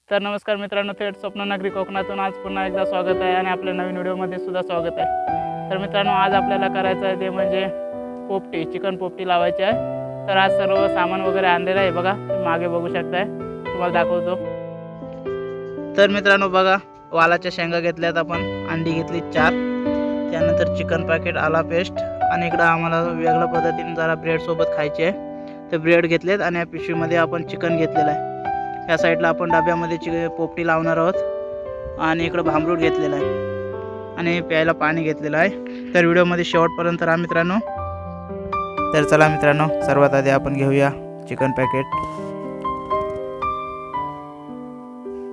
तर नमस्कार मित्रांनो, थेट स्वप्ननगरी कोकणातून आज पुन्हा एकदा स्वागत आहे आणि आपल्या नवीन व्हिडिओमध्ये सुद्धा स्वागत आहे। तर मित्रांनो, आज आपल्याला करायचं आहे ते म्हणजे पोपटी, चिकन पोपटी लावायची आहे। तर आज सर्व सामान वगैरे आणलेलं आहे बघा, तुम्ही मागे बघू शकताय, तुम्हाला दाखवतो। तर मित्रांनो बघा, वालाच्या शेंगा घेतल्यात आपण, अंडी घेतली 4, त्यानंतर चिकन पॅकेट, आला पेस्ट आणि इकडं आम्हाला वेगळ्या पद्धतीने जरा ब्रेड सोबत खायचे आहे। तर ब्रेड घेतलेत आणि या पिशवीमध्ये आपण चिकन घेतलेलं आहे। या साईडला आपण डब्यामध्ये पोपटी लावणार आहोत आणि इकडं भांबरूट घेतलेला आहे आणि प्यायला पाणी घेतलेलं आहे। तर व्हिडिओमध्ये शेवटपर्यंत राहा मित्रांनो। तर चला मित्रांनो, सर्वात आधी आपण घेऊया चिकन पॅकेट,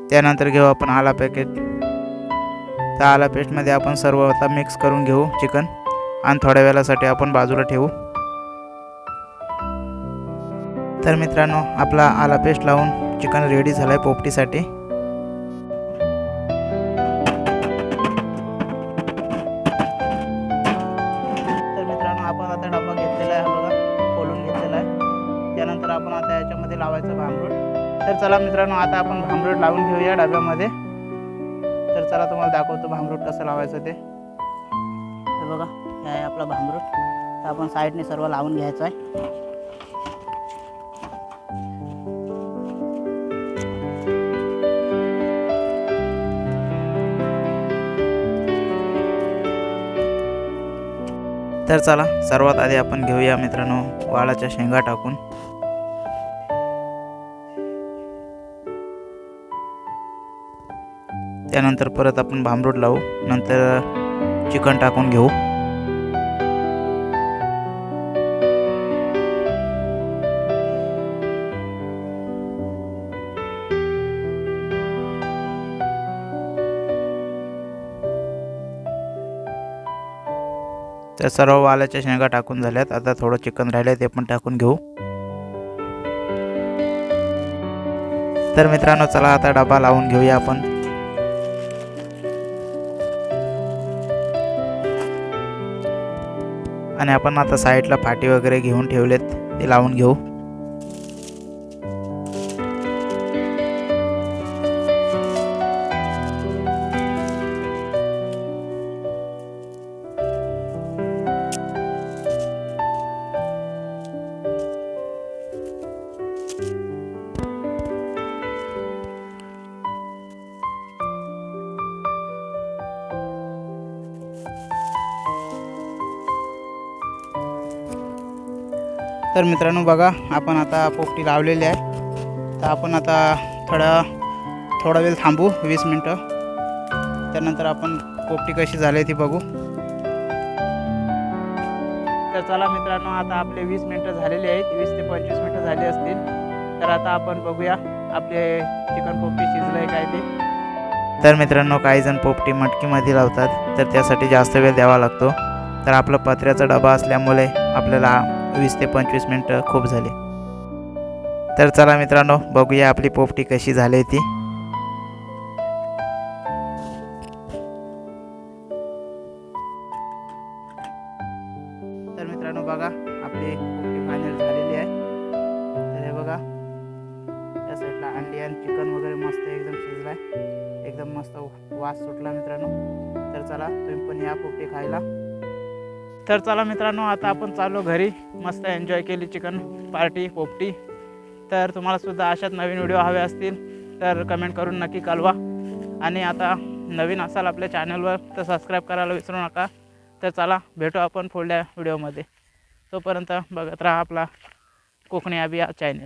त्यानंतर घेऊ आपण आला पॅकेट। त्या आला पेस्टमध्ये आपण सर्व आता मिक्स करून घेऊ चिकन आणि थोड्या वेळासाठी आपण बाजूला ठेवू। तर मित्रांनो, आपला आला पेस्ट लावून चिकन रेडी झालाय पोपटीसाठी। तर मित्रांनो, आपण आता डबा घेतलेला आहे बघा, खोलून घेतलेला आहे। त्यानंतर आपण आता याच्यामध्ये लावायचं भांबरूट। तर चला मित्रांनो, आता आपण भांबरूट लावून घेऊया डब्यामध्ये। तर चला तुम्हाला दाखवतो भांबरूट कसं लावायचं ते। हे बघा, हे आहे आपला भांबरूट। तर आपण साईडने सर्व लावून घ्यायचं आहे। तर चला, सर्वात आधी आपण घेऊया मित्रांनो वालाच्या शेंगा टाकून। त्यानंतर परत आपण भांबरूट लावू, नंतर चिकन टाकून घेऊ। तर सर्व वालाच्या शेंगा टाकून झाल्यात, आता थोडं चिकन राहिलंय ते पण टाकून घेऊ। तर मित्रांनो, चला आता डबा लावून घेऊया आपण। आणि आपण आता साईडला फाटी वगैरे घेऊन ठेवलेत, ते लावून घेऊ। तर मित्रांनो बघा, आपण आता पोपटी लावलेली आहे। तर आपण आता थोडा वेळ थांबू, 20 मिनटं। त्यानंतर आपण पोपटी कशी झाली ती बघू। तर चला मित्रांनो, आता आपले 20 मिनटं झालेली आहेत, 20 ते 25 मिनटं झाली असतील। तर आता आपण बघूया आपले चिकन पोपटी शिजलंय काय ते। तर मित्रांनो, काही जण पोपटी मटकीमध्ये लावतात, तर त्यासाठी जास्त वेळ द्यावा लागतो। तर आपला पत्र्याचा डबा असल्यामुळे आपल्याला 20 ते 25 मिनटं खूप झाले। तर चला मित्रांनो, बघूया आपली पोपटी कशी झाली ती। तर मित्रांनो बघा, आपली पोपटी फायनल झालेली आहे। तर हे बघा, त्या साईडला अंडी आणि चिकन वगैरे मस्त एकदम शिजलाय, एकदम मस्त वास सुटला मित्रांनो। तर चला, तुम्ही पण या पोपटी खायला। तर चला मित्रांनो, आता आपण चाललो घरी। मस्त एन्जॉय केली चिकन पार्टी, पोपटी। तर तुम्हाला सुद्धा अशाच नवीन व्हिडिओ हवे असतील तर कमेंट करून नक्की कळवा। आणि आता नवीन असाल आपल्या चॅनलवर तर सबस्क्राईब करायला विसरू नका। तर चला, भेटू आपण पुढल्या व्हिडिओमध्ये। तोपर्यंत बघत राहा आपला कोकणी अभिया चॅनल।